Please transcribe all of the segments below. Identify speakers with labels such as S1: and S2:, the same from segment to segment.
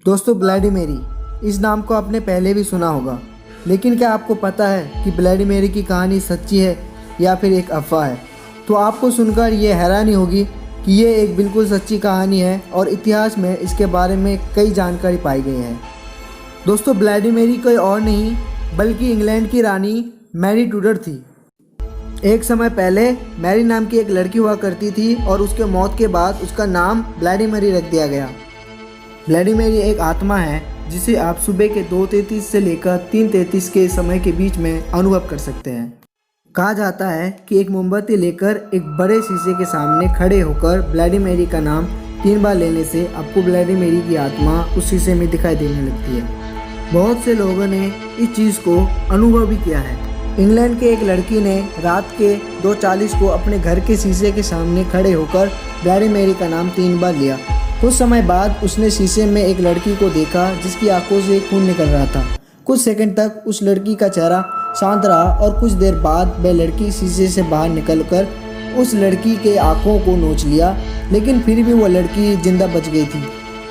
S1: दोस्तों, ब्लडी मेरी इस नाम को आपने पहले भी सुना होगा, लेकिन क्या आपको पता है कि ब्लडी मेरी की कहानी सच्ची है या फिर एक अफवाह है? तो आपको सुनकर ये हैरानी होगी कि ये एक बिल्कुल सच्ची कहानी है और इतिहास में इसके बारे में कई जानकारी पाई गई है। दोस्तों, ब्लडी मेरी कोई और नहीं बल्कि इंग्लैंड की रानी मैरी टूडर थी। एक समय पहले मैरी नाम की एक लड़की हुआ करती थी और उसके मौत के बाद उसका नाम ब्लडी मेरी रख दिया गया। ब्लडी मेरी एक आत्मा है जिसे आप सुबह के 2:33 से लेकर 3:33 के समय के बीच में अनुभव कर सकते हैं। कहा जाता है कि एक मोमबत्ती लेकर एक बड़े शीशे के सामने खड़े होकर ब्लडी मेरी का नाम 3 बार लेने से आपको ब्लडी मेरी की आत्मा उस शीशे में दिखाई देने लगती है। बहुत से लोगों ने इस चीज़ को अनुभव भी किया है। इंग्लैंड के एक लड़की ने रात के 2:40 को अपने घर के शीशे के सामने खड़े होकर ब्लडी मेरी का नाम 3 बार लिया। कुछ समय बाद उसने शीशे में एक लड़की को देखा जिसकी आंखों से खून निकल रहा था। कुछ सेकंड तक उस लड़की का चेहरा शांत रहा और कुछ देर बाद वह लड़की शीशे से बाहर निकलकर उस लड़की के आंखों को नोच लिया, लेकिन फिर भी वो लड़की जिंदा बच गई थी।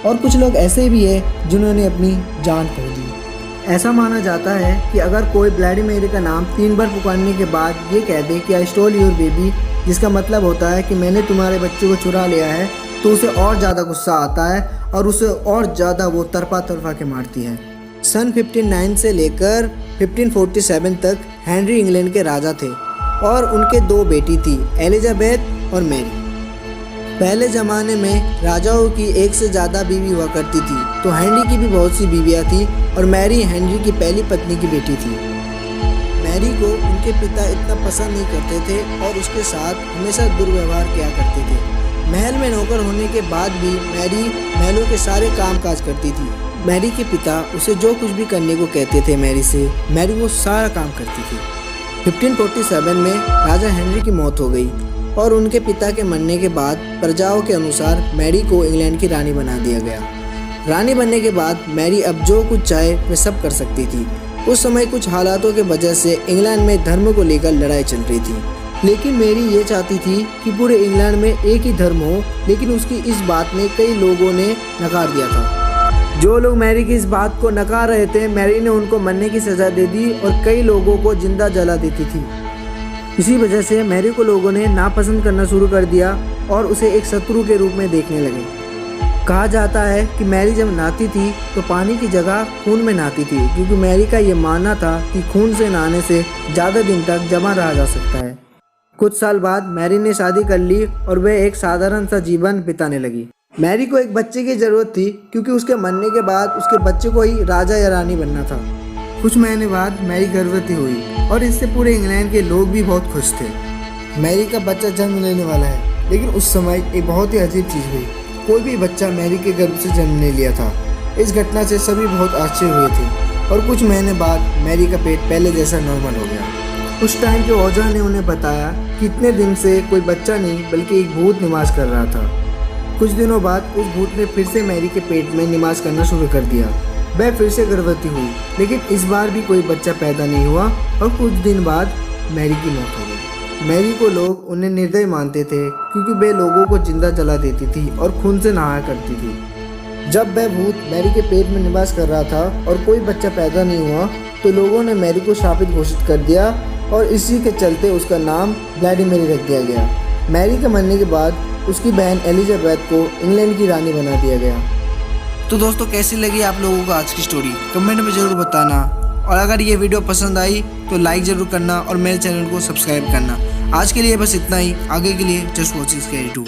S1: और कुछ लोग ऐसे भी हैं जिन्होंने अपनी जान खो दी। ऐसा माना जाता है कि अगर कोई ब्लडी मेरी का नाम 3 बार पुकारने के बाद ये कह दे कि आई स्टोल योर बेबी, जिसका मतलब होता है कि मैंने तुम्हारे बच्चे को चुरा लिया है, तो उसे और ज़्यादा गुस्सा आता है और उसे और ज़्यादा वो तरफा के मारती है। सन 1509 से लेकर 1547 तक हेनरी इंग्लैंड के राजा थे और उनके 2 बेटी थी, एलिजाबेथ और मैरी। पहले ज़माने में राजाओं की एक से ज़्यादा बीवी हुआ करती थी, तो हेनरी की भी बहुत सी बीवियाँ थी और मैरी हेनरी की पहली पत्नी की बेटी थी। मैरी को उनके पिता इतना पसंद नहीं करते थे और उसके साथ हमेशा दुर्व्यवहार किया करते थे। महल में नौकर होने के बाद भी मैरी महलों के सारे काम काज करती थी। मैरी के पिता उसे जो कुछ भी करने को कहते थे मैरी वो सारा काम करती थी। 1547 में राजा हेनरी की मौत हो गई और उनके पिता के मरने के बाद प्रजाओं के अनुसार मैरी को इंग्लैंड की रानी बना दिया गया। रानी बनने के बाद मैरी अब जो कुछ चाहे वह सब कर सकती थी। उस समय कुछ हालातों के वजह से इंग्लैंड में धर्म को लेकर लड़ाई चल रही थी, लेकिन मैरी ये चाहती थी कि पूरे इंग्लैंड में एक ही धर्म हो, लेकिन उसकी इस बात में कई लोगों ने नकार दिया था। जो लोग मैरी की इस बात को नकार रहे थे, मैरी ने उनको मरने की सज़ा दे दी और कई लोगों को जिंदा जला देती थी। इसी वजह से मैरी को लोगों ने नापसंद करना शुरू कर दिया और उसे एक शत्रु के रूप में देखने लगे। कहा जाता है कि मैरी जब नहाती थी तो पानी की जगह खून में नहाती थी, क्योंकि मैरी का ये मानना था कि खून से नहाने से ज़्यादा दिन तक जमा रहा जा सकता है। कुछ साल बाद मैरी ने शादी कर ली और वह एक साधारण सा जीवन बिताने लगी। मैरी को एक बच्चे की ज़रूरत थी क्योंकि उसके मरने के बाद उसके बच्चे को ही राजा या रानी बनना था। कुछ महीने बाद मैरी गर्भवती हुई और इससे पूरे इंग्लैंड के लोग भी बहुत खुश थे। मैरी का बच्चा जन्म लेने वाला है, लेकिन उस समय एक बहुत ही अजीब चीज़ हुई। कोई भी बच्चा मैरी के गर्भ से जन्म नहीं लिया था। इस घटना से सभी बहुत आश्चर्य हुए थे और कुछ महीने बाद मैरी का पेट पहले जैसा नॉर्मल हो गया। उस टाइम के ओझा ने उन्हें बताया कि इतने दिन से कोई बच्चा नहीं बल्कि एक भूत निवास कर रहा था। कुछ दिनों बाद उस भूत ने फिर से मैरी के पेट में निवास करना शुरू कर दिया। वह फिर से गर्भवती हुई, लेकिन इस बार भी कोई बच्चा पैदा नहीं हुआ और कुछ दिन बाद मैरी की मौत हो गई। मैरी को लोग उन्हें निर्दयी मानते थे क्योंकि वे लोगों को जिंदा जला देती थी और खून से नहाया करती थी। जब वह भूत मैरी के पेट में निवास कर रहा था और कोई बच्चा पैदा नहीं हुआ, तो लोगों ने मैरी को शापित घोषित कर दिया और इसी के चलते उसका नाम ब्लडी मेरी रख दिया गया। मैरी के मरने के बाद उसकी बहन एलिजाबेथ को इंग्लैंड की रानी बना दिया गया। तो दोस्तों, कैसी लगी आप लोगों को आज की स्टोरी कमेंट में ज़रूर बताना, और अगर ये वीडियो पसंद आई तो लाइक ज़रूर करना और मेरे चैनल को सब्सक्राइब करना। आज के लिए बस इतना ही, आगे के लिए जस्ट वॉचिंग स्कैरी 2।